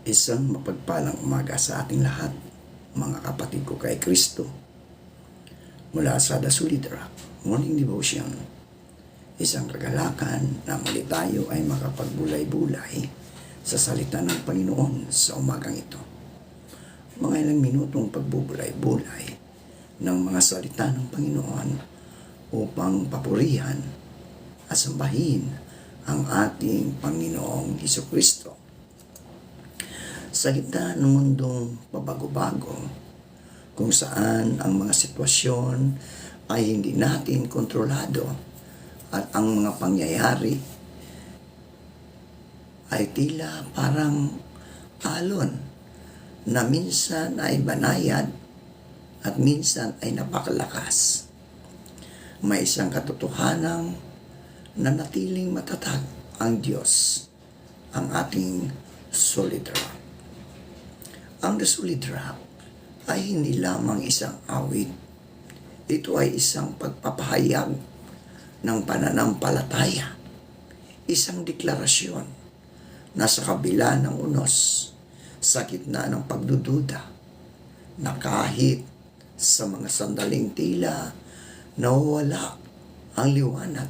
Isang mapagpalang umaga sa ating lahat, mga kapatid ko kay Kristo. Mula sa The Solid Rock Morning Devotion, isang kagalakan na muli tayo ay makapagbulay-bulay sa salita ng Panginoon sa umagang ito. Mga ilang minutong pagbubulay-bulay ng mga salita ng Panginoon upang papurihan at sambahin ang ating Panginoong Hesukristo. Sa gitna ng mundong pabago-bago, kung saan ang mga sitwasyon ay hindi natin kontrolado at ang mga pangyayari ay tila parang alon na minsan ay banayad at minsan ay napakalakas. May isang katotohanang nanatiling matatag ang Diyos, ang ating solid rock. Ang The Solid Rock ay hindi lamang isang awit. Ito ay isang pagpapahayag ng pananampalataya. Isang deklarasyon na sa kabila ng unos, sa gitna ng pagdududa, na kahit sa mga sandaling tila nawawala ang liwanag,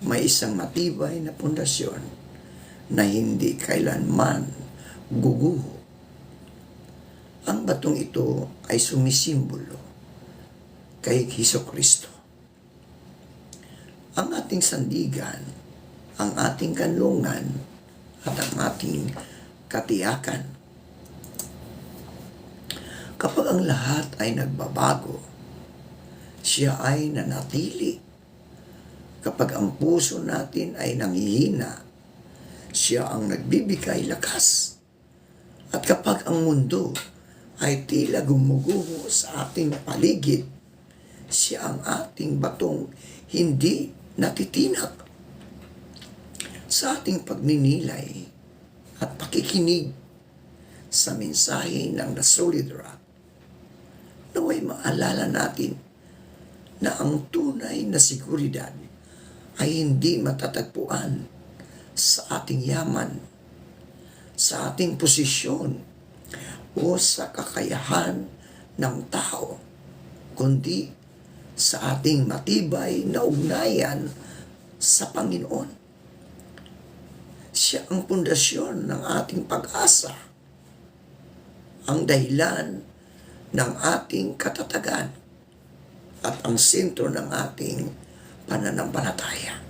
may isang matibay na pundasyon na hindi kailanman guguho. Ang batong ito ay sumisimbolo kay Hesukristo. Ang ating sandigan, ang ating kanlungan, at ang ating katiyakan. Kapag ang lahat ay nagbabago, siya ay nanatili. Kapag ang puso natin ay nanghihina, siya ang nagbibigay lakas. At kapag ang mundo ay tila gumuguho sa ating paligid, siya ang ating batong hindi natitinag. Sa ating pagninilay at pakikinig sa mensahe ng The Solid Rock, naway maalala natin na ang tunay na seguridad ay hindi matatagpuan sa ating yaman, sa ating posisyon, o sa kakayahan ng tao, kundi sa ating matibay na ugnayan sa Panginoon. Siya ang pundasyon ng ating pag-asa, ang dahilan ng ating katatagan, at ang sentro ng ating pananampalataya.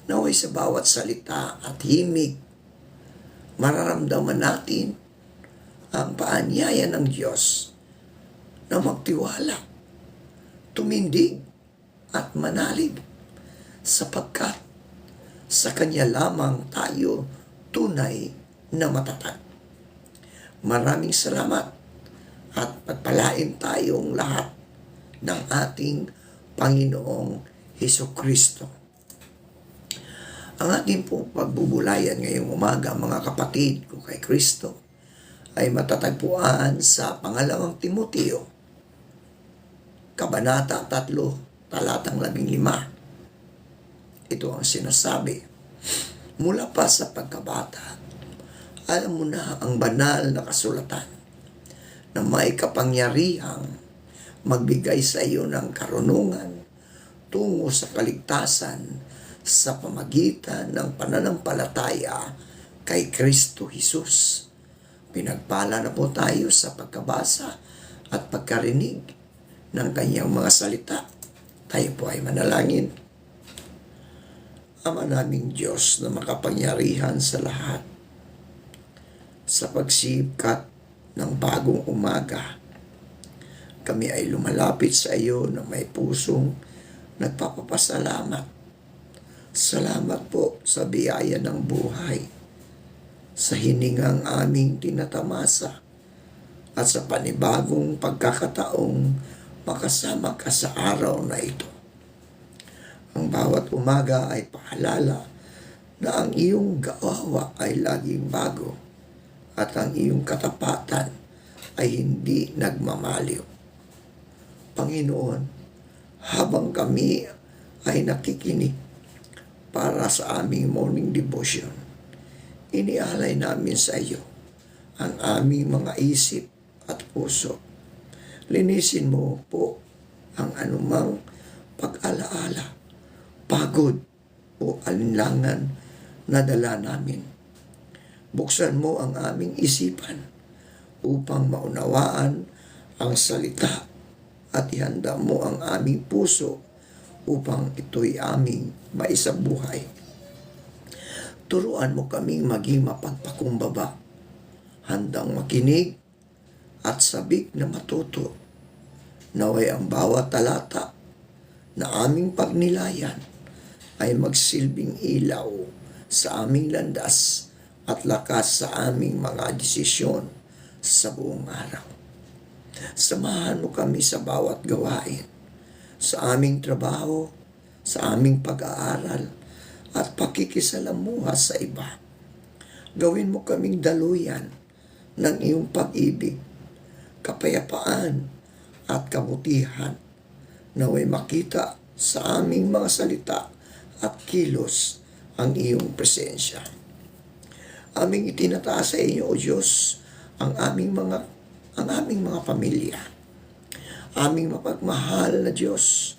Naway sa bawat salita at himig, mararamdaman natin ang paanyaya ng Diyos na magtiwala, tumindig at manalig, sapagkat sa Kanya lamang tayo tunay na matatag. Maraming salamat at pagpalain tayong lahat ng ating Panginoong Hesukristo. Ang ating pong pagbubulayan ngayong umaga, mga kapatid ko kay Kristo, ay matatagpuan sa pangalawang Timoteo, Kabanata 3, talatang 15. Ito ang sinasabi: mula pa sa pagkabata, alam mo na ang banal na kasulatan na may kapangyarihang magbigay sa iyo ng karunungan tungo sa kaligtasan sa pamagitan ng pananampalataya kay Kristo Jesus. Pinagpala na po tayo sa pagkabasa at pagkarinig ng kanyang mga salita. Tayo po ay manalangin. Ama naming Diyos na makapangyarihan sa lahat, sa pagsikat ng bagong umaga, kami ay lumalapit sa iyo na may pusong nagpapapasalamat. Salamat po sa biyaya ng buhay, sa hiningang aming tinatamasa, at sa panibagong pagkakataong makasama ka sa araw na ito. Ang bawat umaga ay paalala na ang iyong gawa ay laging bago at ang iyong katapatan ay hindi nagmamaliw. Panginoon, habang kami ay nakikinig para sa aming morning devotion, inialay namin sa iyo ang aming mga isip at puso. Linisin mo po ang anumang pag-alaala, pagod o alinlangan na dala namin. Buksan mo ang aming isipan upang maunawaan ang salita at ihanda mo ang aming puso upang ito'y aming maisabuhay. Turuan mo kaming maging mapagpakumbaba, handang makinig at sabik na matuto. Naway ang bawat talata na aming pagnilayan ay magsilbing ilaw sa aming landas at lakas sa aming mga desisyon sa buong araw. Samahan mo kami sa bawat gawain, sa aming trabaho, sa aming pag-aaral, at pakikisalamuha sa iba. Gawin mo kaming daluyan ng iyong pag-ibig, kapayapaan, at kabutihan. Naway makita sa aming mga salita at kilos ang iyong presensya. Aming itinataas sa iyo, O Diyos, ang aming mga pamilya. Aming mapagmahal na Diyos,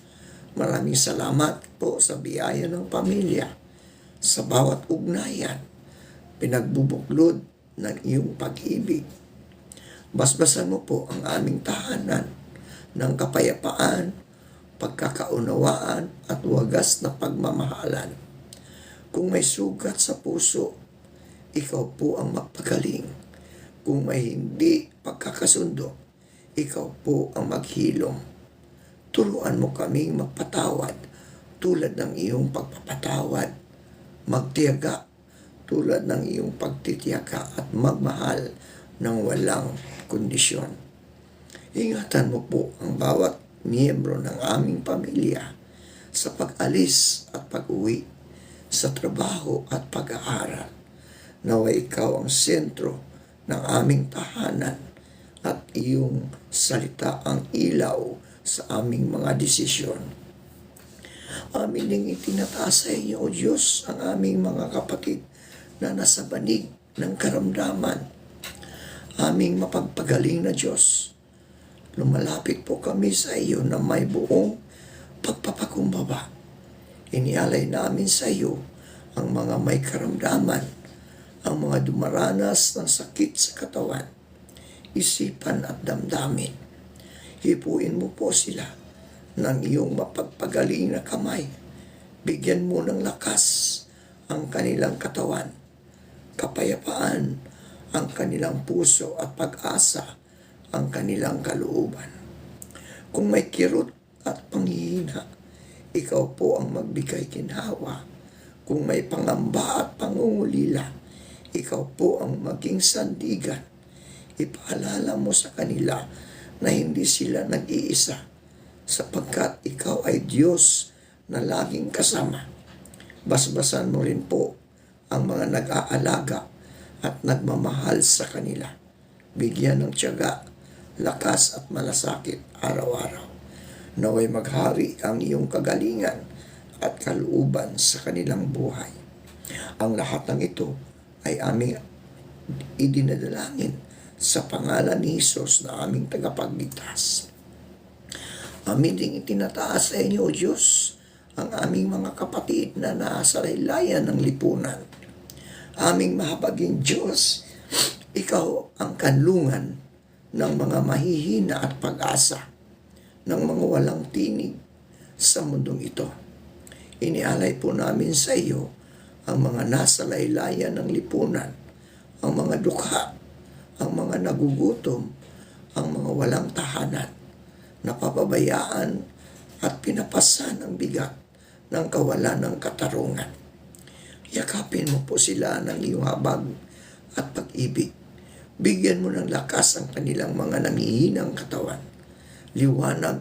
maraming salamat po sa biyaya ng pamilya, sa bawat ugnayan, pinagbubuklod ng iyong pag-ibig. Basbasan mo po ang aming tahanan ng kapayapaan, pagkakaunawaan at wagas na pagmamahalan. Kung may sugat sa puso, ikaw po ang magpagaling. Kung may hindi pagkakasundo, ikaw po ang maghilom. Turuan mo kaming magpatawad tulad ng iyong pagpapatawad, magtiyaga tulad ng iyong pagtitiyaga at magmahal ng walang kondisyon. Ingatan mo po ang bawat miyembro ng aming pamilya sa pag-alis at pag-uwi, sa trabaho at pag-aaral. Naway ikaw ang sentro ng aming tahanan at iyong salita ang ilaw sa aming mga desisyon. Amin ding itinataas sa inyo, O Diyos, ang aming mga kapatid na nasa banig ng karamdaman. Aming mapagpagaling na Diyos, lumalapit po kami sa iyo na may buong pagpapakumbaba. Inialay namin sa iyo ang mga may karamdaman, ang mga dumaranas ng sakit sa katawan, isipan at damdamin. Hipuin mo po sila ng iyong mapagpagaling na kamay. Bigyan mo ng lakas ang kanilang katawan, kapayapaan ang kanilang puso at pag-asa ang kanilang kalooban. Kung may kirot at panghihina, ikaw po ang magbigay ginhawa. Kung may pangamba at pangungulila, ikaw po ang maging sandigan. Ipaalala mo sa kanila na hindi sila nag-iisa, sapagkat ikaw ay Diyos na laging kasama. Basbasan mo rin po ang mga nag-aalaga at nagmamahal sa kanila. Bigyan ng tiyaga, lakas at malasakit araw-araw. Naway maghari ang iyong kagalingan at kalooban sa kanilang buhay. Ang lahat ng ito ay aming idinadalangin sa pangalan ni Jesus na aming tagapagligtas. Amin ding itinataas sa inyo, O Diyos, ang aming mga kapatid na nasa laylayan ng lipunan. Aming mahabaging Diyos, ikaw ang kanlungan ng mga mahihina at pag-asa, ng mga walang tinig sa mundong ito. Inialay po namin sa iyo ang mga nasa laylayan ng lipunan, ang mga dukha, ang mga nagugutom, ang mga walang tahanan, napapabayaan at pinapasan ng bigat ng kawalan ng katarungan. Yakapin mo po sila ng iyong habag at pag-ibig. Bigyan mo ng lakas ang kanilang mga nangihinang katawan. Liwanag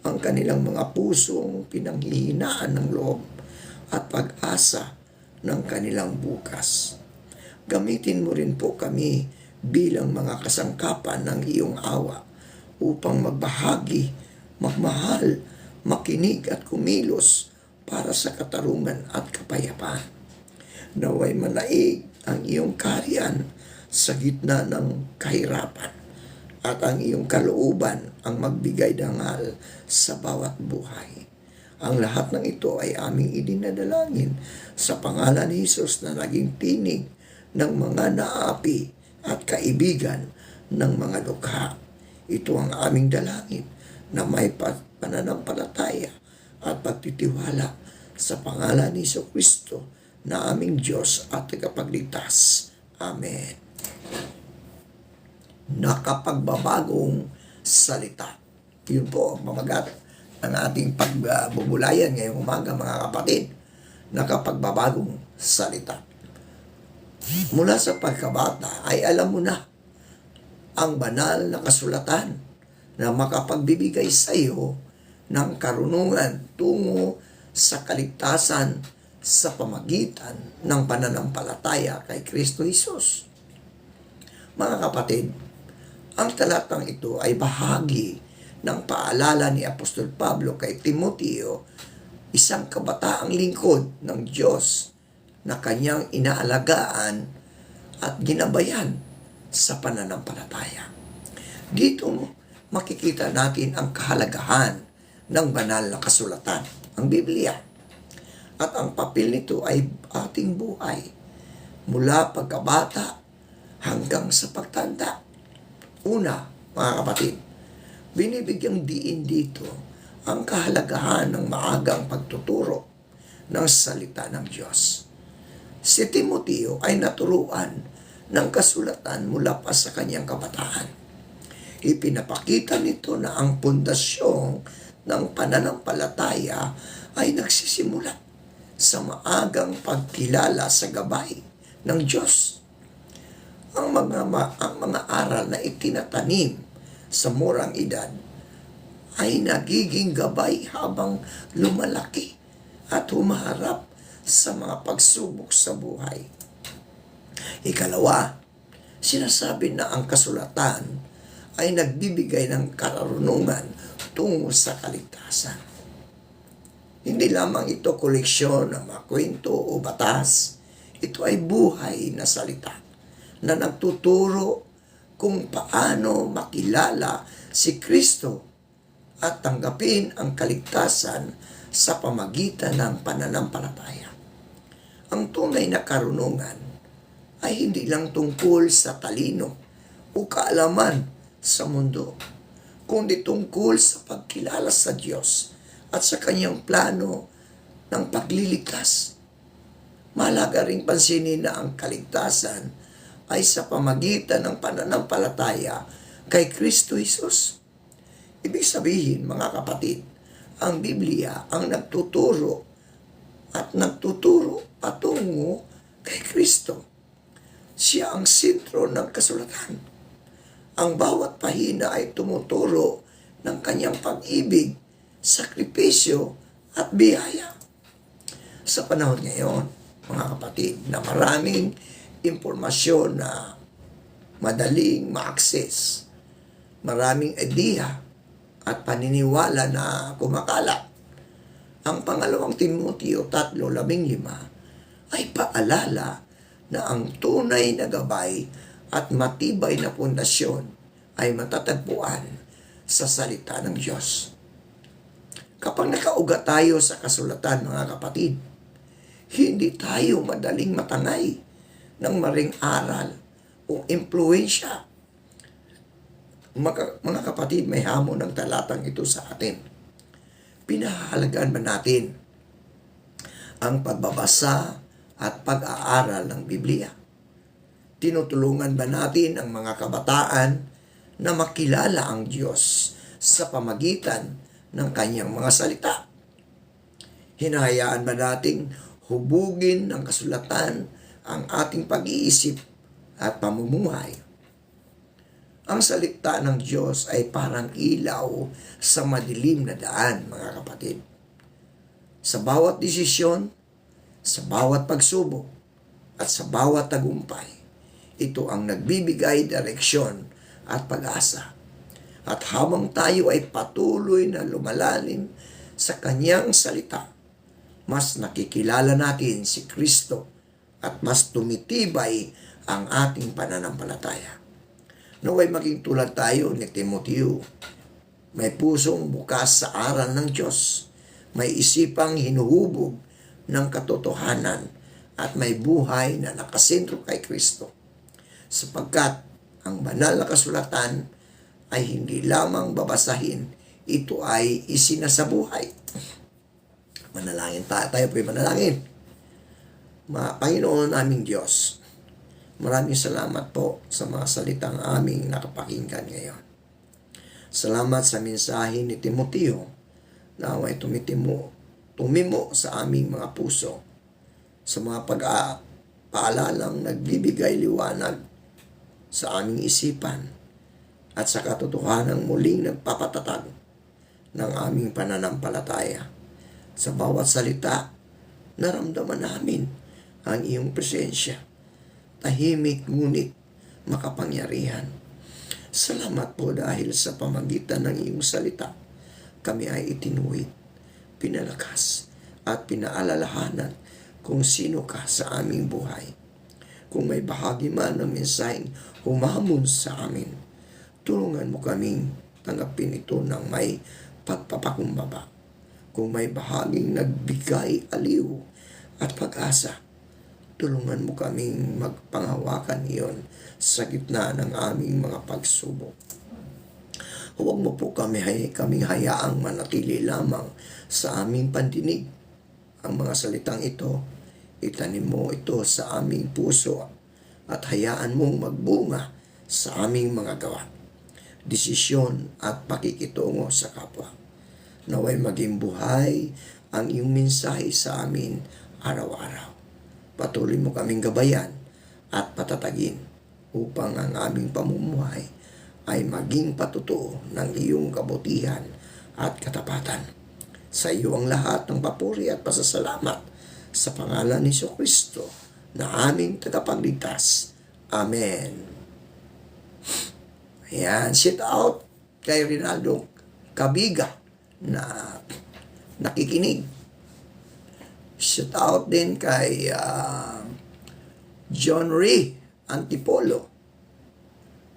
ang kanilang mga pusong pinanghihinaan ng loob at pag-asa ng kanilang bukas. Gamitin mo rin po kami bilang mga kasangkapan ng iyong awa upang magbahagi, magmahal, makinig at kumilos para sa katarungan at kapayapaan. Naway manaig ang iyong kaharian sa gitna ng kahirapan at ang iyong kalooban ang magbigay dangal sa bawat buhay. Ang lahat ng ito ay aming idinadalangin sa pangalan ni Jesus na naging tinig ng mga naapi at kaibigan ng mga dukha. Ito ang aming dalangin na may pananampalataya at pagtitiwala sa pangalan ni Jesucristo na aming Diyos at tagapagligtas. Amen. Nakapagbabagong salita. Yun po ang pamagat ng ating pagbubulayan ngayong umaga, mga kapatid. Nakapagbabagong salita. Mula sa pagkabata ay alam mo na ang banal na kasulatan na makapagbibigay sa iyo ng karunungan tungo sa kaligtasan sa pamagitan ng pananampalataya kay Kristo Jesus. Mga kapatid, ang talatang ito ay bahagi ng paalala ni Apostol Pablo kay Timoteo, isang kabataang lingkod ng Diyos na kanyang inaalagaan at ginabayan sa pananampalataya. Dito makikita natin ang kahalagahan ng banal na kasulatan, ang Biblia. At ang papel nito ay ating buhay mula pagkabata hanggang sa pagtanda. Una, mga kapatid, binibigyang diin dito ang kahalagahan ng maagang pagtuturo ng salita ng Diyos. Si Timoteo ay naturuan ng kasulatan mula pa sa kanyang kabataan. Ipinapakita nito na ang pundasyong ng pananampalataya ay nagsisimula sa maagang pagkilala sa gabay ng Diyos. Ang mga aral na itinatanim sa murang edad ay nagiging gabay habang lumalaki at humaharap sa mga pagsubok sa buhay. Ikalawa, sinasabi na ang kasulatan ay nagbibigay ng karunungan tungo sa kaligtasan. Hindi lamang ito koleksyon ng mga kwento o batas. Ito ay buhay na salita na nagtuturo kung paano makilala si Kristo at tanggapin ang kaligtasan sa pamagitan ng pananampalataya. Ang tunay na karunungan ay hindi lang tungkol sa talino o kaalaman sa mundo, kundi tungkol sa pagkilala sa Diyos at sa kanyang plano ng pagliligtas. Mahalaga ring pansinin na ang kaligtasan ay sa pamagitan ng pananampalataya kay Kristo Jesus. Ibig sabihin, mga kapatid, ang Biblia ang nagtuturo patungo kay Kristo. Siya ang sentro ng kasulatan. Ang bawat pahina ay tumuturo ng kanyang pag-ibig, sakripisyo at biyaya. Sa panahon ngayon, mga kapatid, na maraming impormasyon na madaling ma-access, maraming ideya at paniniwala na kumakalat. Ang pangalawang Timoteo 3:15 ay paalala na ang tunay na gabay at matibay na pundasyon ay matatagpuan sa salita ng Diyos. Kapag nakaugat tayo sa kasulatan, mga kapatid, hindi tayo madaling matangay ng maring aral o impluensya. Mga kapatid, may hamon ng talatang ito sa atin. Pinahalagaan ba natin ang pagbabasa at pag-aaral ng Biblia? Tinutulungan ba natin ang mga kabataan na makilala ang Diyos sa pamagitan ng kanyang mga salita? Hinahayaan ba nating hubugin ng kasulatan ang ating pag-iisip at pamumuhay? Ang salita ng Diyos ay parang ilaw sa madilim na daan, mga kapatid. Sa bawat desisyon, sa bawat pagsubok, at sa bawat tagumpay, ito ang nagbibigay direksyon at pag-asa. At habang tayo ay patuloy na lumalalim sa kanyang salita, mas nakikilala natin si Kristo at mas tumitibay ang ating pananampalataya. Naway maging tulad tayo ni Timoteo, may pusong bukas sa aral ng Diyos, may isipang hinuhubog ng katotohanan, at may buhay na nakasentro kay Kristo. Sapagkat ang banal na kasulatan ay hindi lamang babasahin, ito ay isinasabuhay. Manalangin tayo po'y manalangin. Panginoon aming Diyos, maraming salamat po sa mga salitang aming nakapakinggan ngayon. Salamat sa mensahe ni Timoteo na may tumimo sa aming mga puso, sa mga paalalang nagbibigay liwanag sa aming isipan at sa katotohanang muling nagpapatatag ng aming pananampalataya. Sa bawat salita, naramdaman namin ang iyong presensya, tahimik ngunit makapangyarihan. Salamat po dahil sa pamagitan ng iyong salita, kami ay itinuwid, pinalakas at pinaalalahanan kung sino ka sa aming buhay. Kung may bahagi man ng mensaheng humamon sa amin, tulungan mo kaming tanggapin ito ng may pagpapakumbaba. Kung may bahaging nagbigay aliw at pag-asa, tulungan mo kaming magpangawakan iyon sa gitna ng aming mga pagsubok. Huwag mo po kaming hayaang manatili lamang sa aming pandinig. Ang mga salitang ito, itanim mo ito sa aming puso at hayaan mong magbunga sa aming mga gawa, desisyon at pakikitungo sa kapwa. Naway maging buhay ang iyong mensahe sa amin araw-araw. Patuloy mo kaming gabayan at patatagin upang ang aming pamumuhay ay maging patutuo ng iyong kabutihan at katapatan. Sa iyo ang lahat ng papuri at pasasalamat sa pangalan ni Jesucristo na aming tagapagligtas. Amen. Ayan, shout out kay Rinaldo Cabiga na nakikinig. Shout out din kay John Ray Antipolo,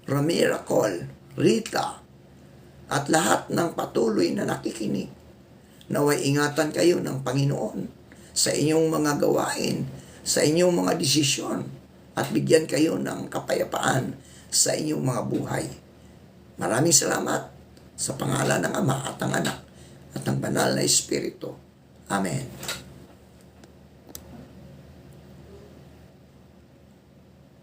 Ramira Col, Rita, at lahat ng patuloy na nakikinig. Naway ingatan kayo ng Panginoon sa inyong mga gawain, sa inyong mga desisyon, at bigyan kayo ng kapayapaan sa inyong mga buhay. Maraming salamat sa pangalan ng Ama at ng Anak at ng Banal na Espiritu. Amen.